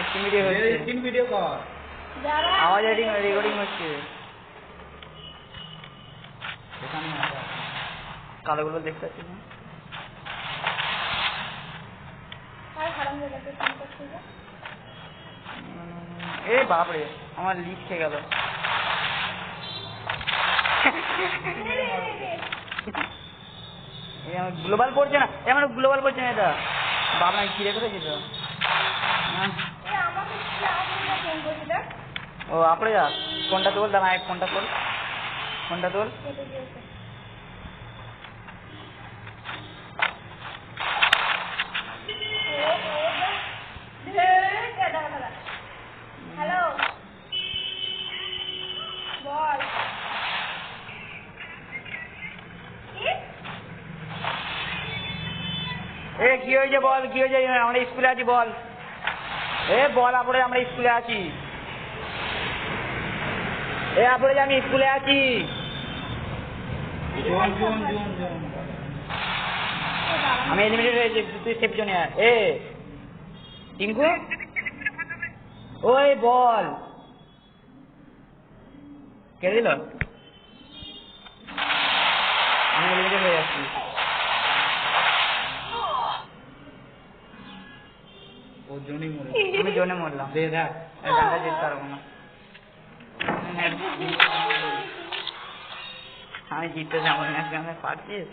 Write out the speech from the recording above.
Screen video হচ্ছে, screen video কর, আওয়াজ রেকর্ডিং হচ্ছে। এখানে আছে কালোগুলো দেখতে পাচ্ছি না। এ বাপরে আমার লিক খেয়ে গেল। গ্লোবাল পড়ছে না, আমার গ্লোবাল পড়ছে না। এটা বাবা কি রেখে দিয়েছি তো। ও আপড়ে যা, ফোনটা তোল, দাঁড়া এক ফোনটা তোল, ফোনটা তোল। হ্যালো বল, এ কি হয়েছে বল, কি হয়েছে? আমরা স্কুলে আছি বল। এ বল আপড়ে, আমরা স্কুলে আছি। এ আপড়ে যে আমি স্কুলে আছি। আমি এলিমিনেট হয়েছি, তুই সেফ জোনে আয়। এ টিঙ্কু ওই বল, কে দিল? আমি এলিমিনেট হয়ে যাচ্ছি। ও জোনই মরে, আমি জোনে মরলাম। দে দেখ গানটা জিততে পারবো না। আমি জিততে যাবো না, পারছিস?